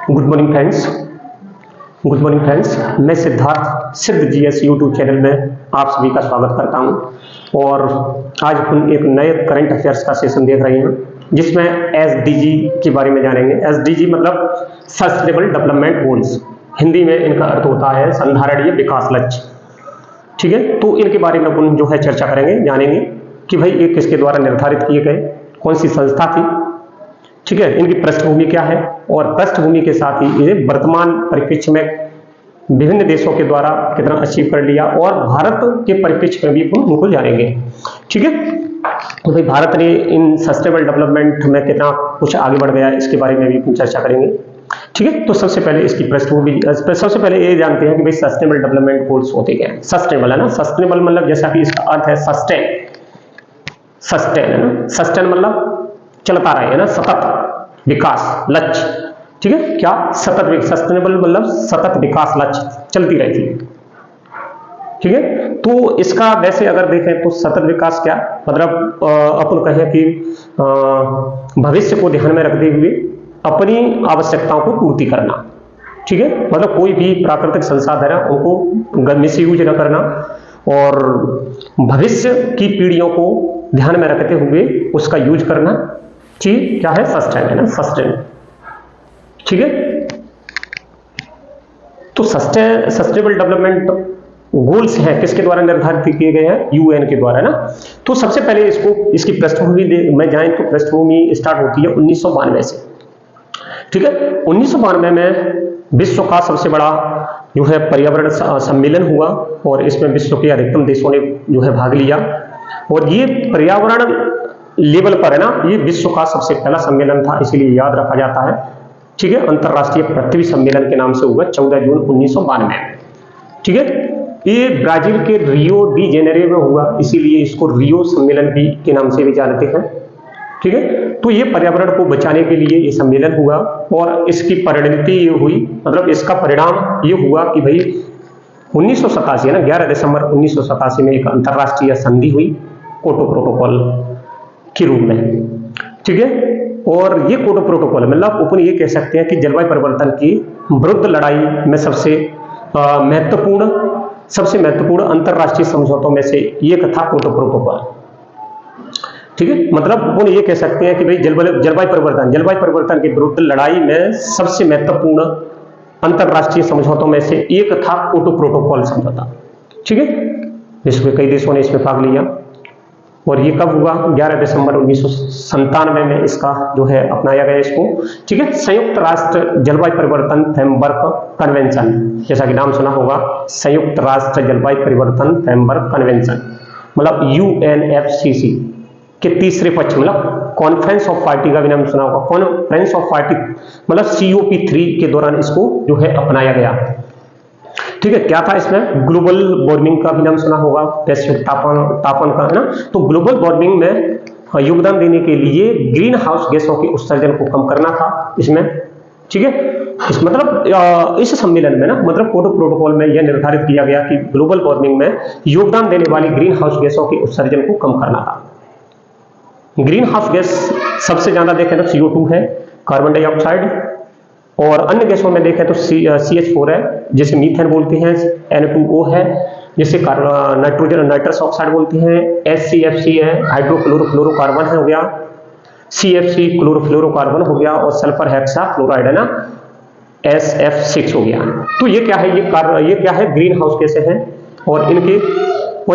Good morning friends. Good morning friends, मैं सिद्धार्थ सिद्ध GS YouTube channel में आप सभी का स्वागत करता हूं। और आज हम एक नए करंट अफेयर्स का सेशन देख रहे हैं जिसमें एसडीजी के बारे में जानेंगे। एसडीजी मतलब सस्टेनेबल डेवलपमेंट गोल्स, हिंदी में इनका अर्थ होता है संधारणीय विकास लक्ष्य। ठीक है, तो इनके बारे में अपन जो है चर्चा करेंगे, जानेंगे कि भाई ये किसके द्वारा निर्धारित किए गए, कौन सी संस्था थी, ठीक है, इनकी पृष्ठभूमि क्या है, और पृष्ठभूमि के साथ ही ये वर्तमान परिप्रेक्ष्य में विभिन्न देशों के द्वारा कितना अचीव कर लिया, और भारत के परिप्रेक्ष्य में भी उनको जानेंगे। ठीक है, तो भाई भारत ने इन सस्टेनेबल डेवलपमेंट में कितना कुछ आगे बढ़ गया, इसके बारे में भी चर्चा करेंगे। ठीक है, तो सबसे पहले इसकी पृष्ठभूमि, सबसे पहले ये जानते हैं कि भाई सस्टेनेबल डेवलपमेंट गोल्स होते क्या हैं। सस्टेनेबल है ना, सस्टेनेबल मतलब जैसा कि इसका अर्थ है सस्टेन, सस्टेन है ना, सस्टेन मतलब चलता रहे, है ना, सतत विकास लक्ष्य। ठीक है, क्या सतत विकास, सस्टेनेबल मतलब सतत विकास लक्ष्य, चलती रहती है। ठीक है, तो इसका वैसे अगर देखें तो सतत विकास क्या मतलब अपन कहें कि भविष्य को ध्यान में रखते हुए अपनी आवश्यकताओं को पूर्ति करना। ठीक है, मतलब कोई भी प्राकृतिक संसाधन है उनको मिसयूज न करना, और भविष्य की पीढ़ियों को ध्यान में रखते हुए उसका यूज करना। ठीक, क्या है, सस्टेन है ना, सस्टेन। ठीक है, तो सस्टेनेबल डेवलपमेंट गोल्स हैं किसके द्वारा निर्धारित किए गए हैं, यूएन के द्वारा ना। तो सबसे पहले इसकी पृष्ठभूमि में जाएं तो पृष्ठभूमि स्टार्ट होती है 1992 से। ठीक है, 1992 में विश्व का सबसे बड़ा जो है पर्यावरण सम्मेलन हुआ, और इसमें विश्व के अधिकतम देशों ने जो है भाग लिया, और ये पर्यावरण लेवल पर है ना, ये विश्व का सबसे पहला सम्मेलन था, इसीलिए याद रखा जाता है। ठीक है, अंतरराष्ट्रीय पृथ्वी सम्मेलन के नाम से हुआ 14 जून 1992। ठीक है, ये ब्राजील के रियो डी जेनेरो में हुआ, इसीलिए इसको रियो सम्मेलन भी के नाम से भी जानते हैं। ठीक है, तो ये पर्यावरण को बचाने के लिए ये सम्मेलन हुआ, और इसकी परिणति ये हुई, मतलब इसका परिणाम ये हुआ कि भाई 1987 है ना, 11 दिसंबर 1987 में एक अंतरराष्ट्रीय संधि हुई क्योटो प्रोटोकॉल के रूप में। ठीक है, और ये क्योटो प्रोटोकॉल मतलब अपन ये कह सकते हैं कि जलवायु परिवर्तन की विरुद्ध लड़ाई में सबसे महत्वपूर्ण अंतरराष्ट्रीय समझौतों में से एक था क्योटो प्रोटोकॉल। ठीक है, मतलब अपन ये कह सकते हैं कि भाई जलवायु परिवर्तन के विरुद्ध लड़ाई में सबसे महत्वपूर्ण अंतरराष्ट्रीय समझौतों में से एक था क्योटो प्रोटोकॉल समझौता। ठीक है, विश्व के कई देशों ने इसमें भाग लिया, और ये कब हुआ, 11 दिसंबर 1997 में इसका जो है अपनाया गया इसको। ठीक है, संयुक्त राष्ट्र जलवायु परिवर्तन फ्रेमवर्क कन्वेंशन, जैसा कि नाम सुना होगा, संयुक्त राष्ट्र जलवायु परिवर्तन फ्रेमवर्क कन्वेंशन मतलब UNFCCC के तीसरे पक्ष, मतलब कॉन्फ्रेंस ऑफ पार्टी का भी नाम सुना होगा, कॉन्फ्रेंस ऑफ पार्टी मतलब COP3 के दौरान इसको जो है अपनाया गया। ठीक है, क्या था इसमें, ग्लोबल वार्मिंग का भी नाम सुना होगा, वैश्विक तापमान का, है ना। तो ग्लोबल वार्मिंग में योगदान देने के लिए ग्रीन हाउस गैसों के उत्सर्जन को कम करना था इसमें। ठीक है, इस मतलब इस सम्मेलन में ना, मतलब क्योटो प्रोटोकॉल में यह निर्धारित किया गया कि ग्लोबल वार्मिंग में योगदान देने वाली ग्रीन हाउस गैसों के उत्सर्जन को कम करना था। ग्रीन हाउस गैस सबसे ज्यादा देखें तो CO2 है, कार्बन डाइऑक्साइड, और अन्य गैसों में देखें तो CH4 है, जिसे मीथेन बोलते हैं, N2O है, जिसे नाइट्रस ऑक्साइड बोलते हैं, HCFC है, हाइड्रोक्लोरोफ्लोरोकार्बन हो गया, CFC क्लोरोफ्लोरोकार्बन हो गया, और सल्फर हेक्सा क्लोराइड है ना, SF6 हो गया। तो ये क्या है, ये क्या है, ग्रीन हाउस गैसें हैं, और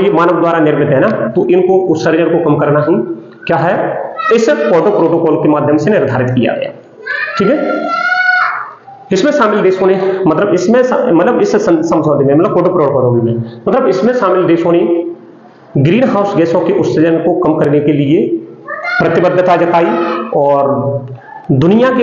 ये मानव द्वारा निर्मित है ना, तो इनको उत्सर्जन को कम करना ही क्या है, इस क्योटो प्रोटोकॉल के माध्यम से निर्धारित किया गया। ठीक है, इसमें शामिल देशों ने मतलब इस समझौते में, मतलब क्योटो प्रोटोकॉल में, मतलब इसमें शामिल देशों ने ग्रीन हाउस गैसों के उत्सर्जन को कम करने के लिए प्रतिबद्धता जताई, और दुनिया के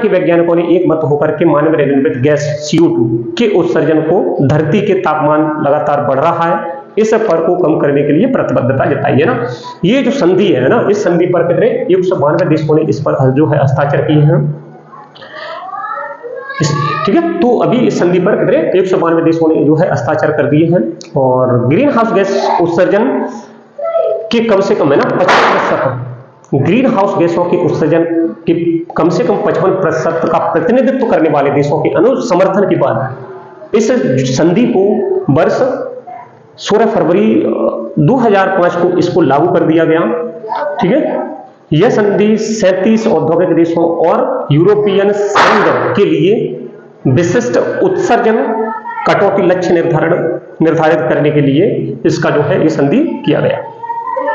वैज्ञानिकों ने एक मत होकर के मानव निर्मित गैस CO2 के उत्सर्जन को, धरती के तापमान लगातार बढ़ रहा है, इस पर को कम करने के लिए प्रतिबद्धता जताई है ना। ये जो संधि है ना, इस संधि पर कितने 192 देशों ने इस पर जो है हस्ताक्षर किए हैं। ठीक है, तो अभी इस संधि पर कितने 192 देशों ने जो है हस्ताक्षर कर दिए हैं, और ग्रीन हाउस गैस उत्सर्जन के कम से कम है ना ग्रीन हाउस गैसों के उत्सर्जन के कम से कम 55% का प्रतिनिधित्व करने वाले देशों के अनुसमर्थन के बाद इस संधि को वर्ष 16 फरवरी 2005 को इसको लागू कर दिया गया। ठीक है, यह संधि 37 औद्योगिक देशों और यूरोपियन संघ के लिए विशिष्ट उत्सर्जन कटौती लक्ष्य निर्धारित करने के लिए इसका जो है ये संधि किया गया।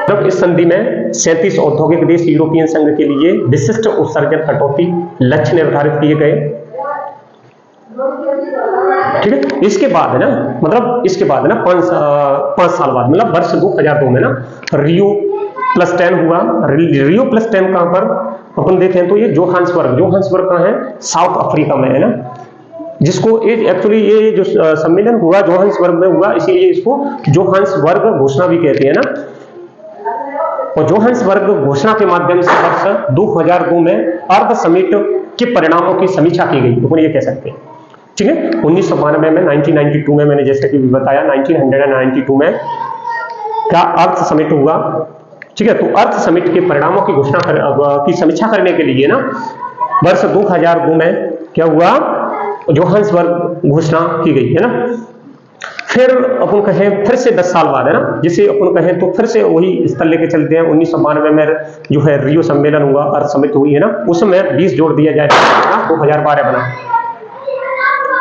तब इस संधि में 37 औद्योगिक देश यूरोपियन संघ के लिए विशिष्ट उत्सर्जन कटौती लक्ष्य निर्धारित किए गए। ठीक है, इसके बाद है ना, मतलब इसके बाद है ना 5 साल बाद, मतलब वर्ष 2002 में ना रियो प्लस 10 हुआ। रियो प्लस 10 कहां पर अपन देखें तो ये जोहान्सबर्ग कहां है, साउथ अफ्रीका में है ना, जिसको एक्चुअली ये जो सम्मेलन हुआ जोहान्सबर्ग में हुआ, इसीलिए इसको जोहान्सबर्ग घोषणा भी कहते हैं ना। और जोहान्सबर्ग घोषणा के माध्यम से वर्ष 2002 में अर्ध समिट के परिणामों की समीक्षा की गई, तो ये कह सकते हैं। ठीक है, 1992 में 1992 में मैंने जैसे कि बताया 1992 में क्या अर्थ समिट हुआ। ठीक है, तो अर्थ समिट के परिणामों की की समीक्षा करने के लिए ना वर्ष 2002 में क्या हुआ, जोहान्सबर्ग घोषणा की गई है ना। फिर अपन कहें फिर से 10 साल बाद है ना, जिसे अपन कहें तो फिर से वही स्तर लेके चलते हैं। 1992 में जो है रियो सम्मेलन हुआ, अर्थ समिट हुई है ना, उसमें 20 जोड़ दिया जाए 2012 बना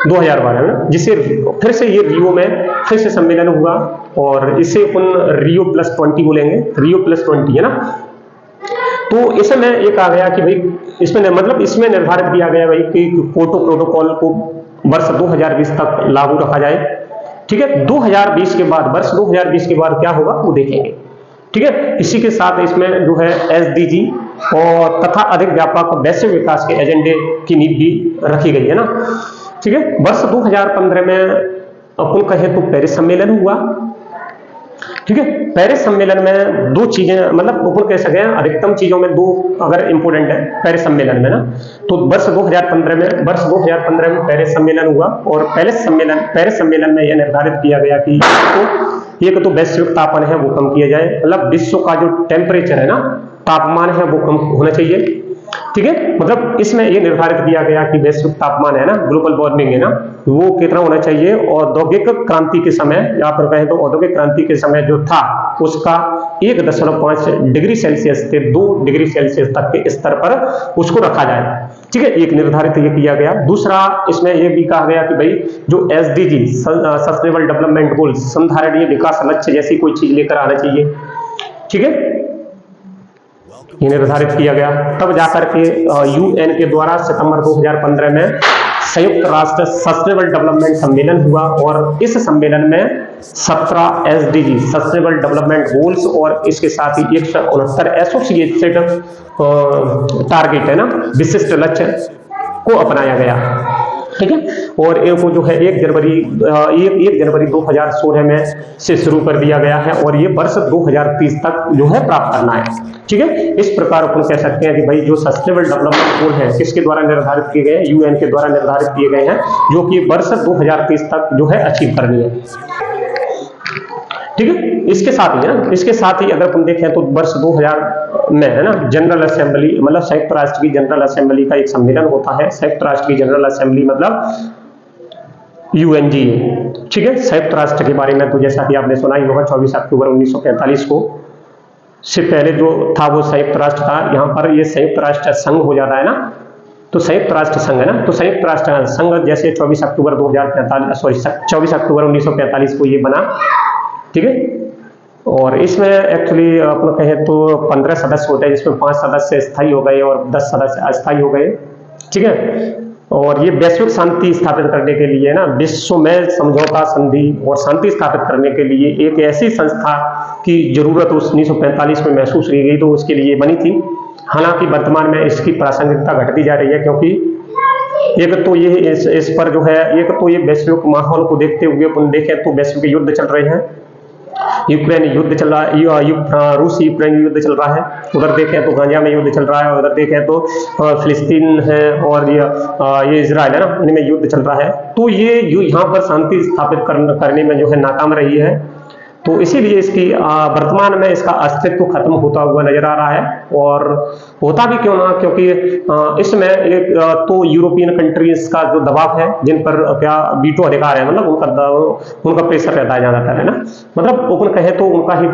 2012 में, जिसे फिर से ये रियो में फिर से सम्मेलन हुआ और इसे अपन रियो प्लस 20 बोलेंगे, रियो प्लस 20 है ना। तो इसमें ये कहा गया कि भाई इसमें मतलब इसमें निर्धारित किया गया भाई कि क्योटो प्रोटोकॉल को वर्ष 2020 तक लागू रखा जाए। ठीक है, 2020 के बाद वर्ष 2020 के बाद क्या होगा वो देखेंगे। ठीक है, इसी के साथ इसमें जो है एसडीजी और तथा अधिक व्यापक वैश्विक विकास के एजेंडे की नींव भी रखी गई है ना। ठीक है, वर्ष 2015 में अपन कहें तो पेरिस सम्मेलन हुआ। ठीक है, पेरिस सम्मेलन में 2 चीजें, मतलब अपन कह सकते हैं अधिकतम चीजों में 2 अगर इंपोर्टेंट है पेरिस सम्मेलन में ना, तो वर्ष 2015 में पेरिस सम्मेलन हुआ और पेरिस सम्मेलन में यह निर्धारित किया गया कि एक तो वैश्विक तापमान है वो कम किया जाए, मतलब विश्व का जो टेम्परेचर है ना, तापमान है वो कम होना चाहिए। ठीक है, मतलब इसमें ये निर्धारित किया गया कि वैश्विक तापमान है ना, ग्लोबल वार्मिंग है ना, वो कितना होना चाहिए। औद्योगिक क्रांति के समय, यहाँ पर कहें तो औद्योगिक क्रांति के समय जो था उसका 1.5 डिग्री सेल्सियस से 2 डिग्री सेल्सियस तक के स्तर पर उसको रखा जाए। ठीक है, एक निर्धारित ये किया गया। दूसरा इसमें ये भी कहा गया कि भाई जो एसडीजी सस्टेनेबल डेवलपमेंट गोल्स, संधारणीय विकास लक्ष्य जैसी कोई चीज लेकर आना चाहिए। ठीक है, ये निर्धारित किया गया। तब जाकर के यूएन के द्वारा सितंबर 2015 में संयुक्त राष्ट्र सस्टेनेबल डेवलपमेंट सम्मेलन हुआ और इस सम्मेलन में 17 एसडीजी सस्टेनेबल डेवलपमेंट गोल्स और इसके साथ ही 169 एसोसिएटेड टारगेट है ना, विशिष्ट लक्ष्य को अपनाया गया। ठीक है, और इनको जो है 1 जनवरी 2016 में से शुरू कर दिया गया है और ये वर्ष 2030 तक जो है प्राप्त करना है। ठीक है, इस प्रकार अपन कह सकते हैं कि भाई जो सस्टेनेबल डेवलपमेंट गोल है किसके द्वारा निर्धारित किए गए हैं, यूएन के द्वारा निर्धारित किए गए हैं, जो कि वर्ष 2030 तक जो है अचीव करनी है। ठीक है, इसके साथ ही ना, इसके साथ ही अगर अपन देखें तो वर्ष 2000 में है ना जनरल असेंबली, मतलब संयुक्त राष्ट्र की जनरल असेंबली का एक सम्मेलन होता है। संयुक्त राष्ट्र की जनरल असेंबली मतलब यूएनजीए। ठीक है, संयुक्त राष्ट्र के बारे में तो जैसा कि आपने सुना ही होगा 24 अक्टूबर 1945 को से पहले जो था वो संयुक्त राष्ट्र था। यहाँ पर ये संयुक्त राष्ट्र संघ हो जाता है ना, तो संयुक्त राष्ट्र संघ है ना, तो संयुक्त राष्ट्र संघ जैसे 24 अक्टूबर 1945 को ये बना। ठीक है, और इसमें एक्चुअली अपन कहें तो 15 सदस्य होते हैं, जिसमें 5 सदस्य स्थायी हो गए और 10 सदस्य अस्थायी हो गए। ठीक है, और ये वैश्विक शांति स्थापित करने के लिए ना, विश्व में समझौता संधि और शांति स्थापित करने के लिए एक ऐसी संस्था की जरूरत 1945 में महसूस की गई, तो उसके लिए बनी थी। हालांकि वर्तमान में इसकी प्रासंगिकता घटती जा रही है, क्योंकि एक तो ये इस पर जो है, एक तो ये वैश्विक माहौल को देखते हुए अपन देखें तो वैश्विक युद्ध चल रहे हैं, यूक्रेन युद्ध चल रहा है, रूस यूक्रेन युद्ध चल रहा है, उधर देखें तो गाजा में युद्ध चल रहा है, उधर देखें तो फिलिस्तीन है और ये इजराइल है ना, इनमें युद्ध चल रहा है। तो ये यहाँ पर शांति स्थापित करने में जो है नाकाम रही है। तो इसीलिए इसकी वर्तमान में इसका अस्तित्व खत्म होता हुआ नजर आ रहा है। और होता भी क्यों ना, क्योंकि इसमें एक तो यूरोपियन कंट्रीज का जो दबाव है, जिन पर क्या वीटो अधिकार है, मतलब उनका प्रेशर रहता है ज्यादातर, है ना। मतलब अपन कहे तो उनका ही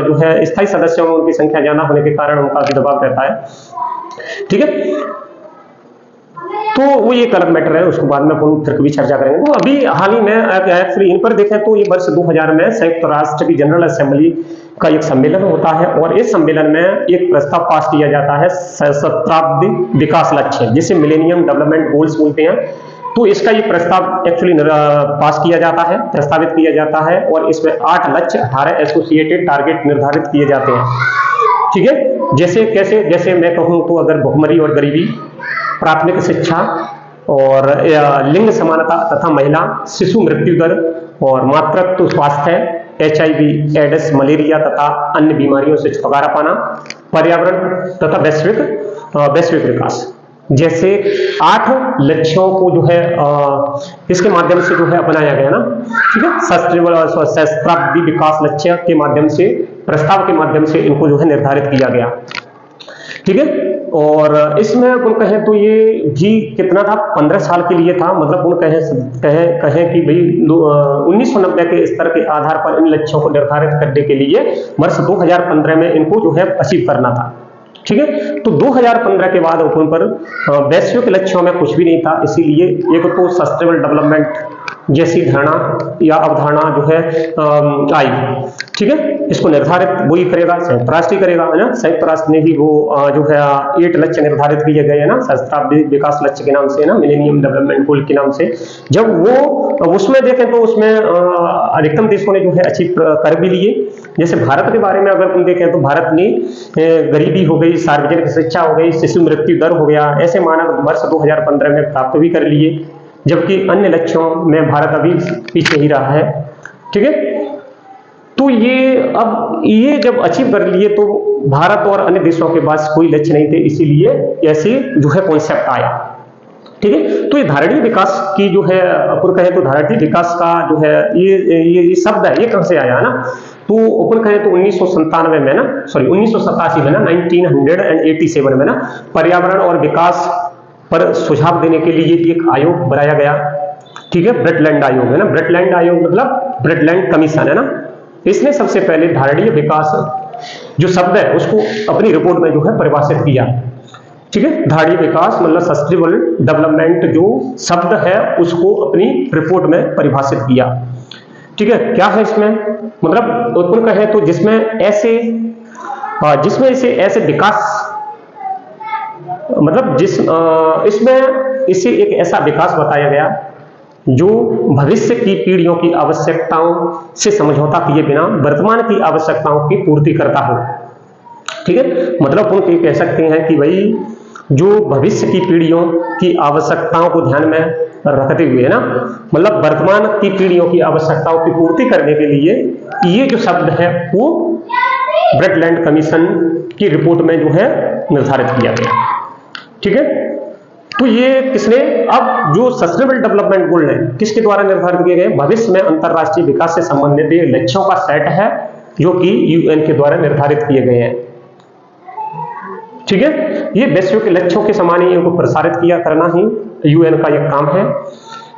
जो है स्थायी सदस्यों में उनकी संख्या ज्यादा होने के कारण उनका भी दबाव रहता है। ठीक है, तो वो एक अलग मैटर है, उसको बाद में अपन फिर कभी चर्चा करेंगे। तो अभी हाल ही में एक्चुअली इन पर देखें तो ये वर्ष 2000 में संयुक्त राष्ट्र की जनरल असेंबली का एक सम्मेलन होता है, और इस सम्मेलन में एक प्रस्ताव पास किया जाता है सहस्त्राब्दी विकास लक्ष्य, जिसे मिलेनियम डेवलपमेंट गोल्स बोलते हैं। तो इसका ये प्रस्ताव एक्चुअली पास किया जाता है, प्रस्तावित किया जाता है, और इसमें 8 लक्ष्य 18 एसोसिएटेड टारगेट निर्धारित किए जाते हैं। ठीक है, जैसे कैसे, जैसे मैं कहूँ तो अगर भुखमरी और गरीबी, प्राथमिक शिक्षा, और लिंग समानता तथा महिला शिशु मृत्यु दर, और मातृत्व स्वास्थ्य, HIV एड्स मलेरिया तथा अन्य बीमारियों से छुटकारा पाना, पर्यावरण तथा वैश्विक विकास, जैसे 8 लक्ष्यों को जो है इसके माध्यम से जो है अपनाया गया ना। ठीक है, सहस्त्राब्दी विकास लक्ष्य के माध्यम से, प्रस्ताव के माध्यम से इनको जो है निर्धारित किया गया। ठीक है, और इसमें अपन कहें तो ये भी कितना था, 15 साल के लिए था। मतलब उन कहें कि भाई 1990 के स्तर के आधार पर इन लक्ष्यों को निर्धारित करने के लिए वर्ष 2015 में इनको जो है अचीव करना था। ठीक है, तो 2015 के बाद अपन पर वैश्विक लक्ष्यों में कुछ भी नहीं था, इसीलिए एक तो सस्टेनेबल डेवलपमेंट जैसी धारणा या अवधारणा जो है आई। ठीक है, इसको निर्धारित वही करेगा, संयुक्त राष्ट्र ही करेगा, है ना। संयुक्त राष्ट्र ने ही वो जो है 8 लक्ष्य निर्धारित किए गए हैं ना, सहस्त्राब्दी विकास लक्ष्य के नाम से, ना, मिलेनियम डेवलपमेंट गोल के नाम से। जब वो उसमें देखें तो उसमें अधिकतम देशों ने जो है अचीव कर भी लिए। जैसे भारत के बारे में अगर हम देखें तो भारत ने गरीबी हो गई, सार्वजनिक शिक्षा हो गई, शिशु मृत्यु दर हो गया, ऐसे मानक वर्ष 2015 में प्राप्त भी कर लिए, जबकि अन्य लक्ष्यों में भारत अभी पीछे ही रहा है। ठीक है, तो ये जब अचीव कर लिए तो भारत और अन्य देशों के पास कोई लक्ष्य नहीं थे, इसीलिए ऐसे जो है कॉन्सेप्ट आया। ठीक है, तो ये धारणीय विकास की जो है अपन कहें तो धारणीय विकास का जो है ये शब्द है, ये कहां से आया ना। तो अपन कहें तो 1987 में ना, सॉरी 1987 में ना, 1987 में ना, पर्यावरण और विकास पर सुझाव देने के लिए एक आयोग बनाया गया। ठीक है, ब्रेटलैंड आयोग, है ना। ब्रेटलैंड आयोग मतलब ब्रेटलैंड कमीशन, है ना। इसने सबसे पहले धारणीय विकास जो शब्द है उसको अपनी रिपोर्ट में जो है परिभाषित किया। ठीक है, धारणीय विकास मतलब सस्टेनेबल डेवलपमेंट जो शब्द है उसको अपनी रिपोर्ट में परिभाषित किया। ठीक है, क्या है इसमें, मतलब अपन कहें तो जिसमें इसे ऐसे विकास, मतलब इसमें इसे एक ऐसा विकास बताया गया जो भविष्य की पीढ़ियों की आवश्यकताओं से समझौता किए बिना वर्तमान की आवश्यकताओं की पूर्ति करता हो। ठीक है, मतलब हम ये कह सकते हैं कि भाई जो भविष्य की पीढ़ियों की आवश्यकताओं को ध्यान में रखते हुए, है ना, मतलब वर्तमान की पीढ़ियों की आवश्यकताओं की पूर्ति करने के लिए ये जो शब्द है वो ब्रेटलैंड कमीशन की रिपोर्ट में जो है निर्धारित किया गया। ठीक है, तो ये किसने, अब जो सस्टेनेबल डेवलपमेंट गोल है किसके द्वारा निर्धारित किए गए, भविष्य में अंतरराष्ट्रीय विकास से संबंधित लक्ष्यों का सेट है जो कि UN के द्वारा निर्धारित किए गए हैं। ठीक है, ये वैश्विक लक्ष्यों के समान ही इनको प्रसारित किया करना ही UN का एक काम है।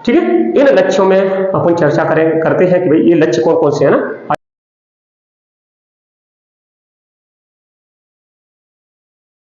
ठीक है, इन लक्ष्यों में अपन चर्चा करते हैं कि भाई ये लक्ष्य कौन कौन से है ना।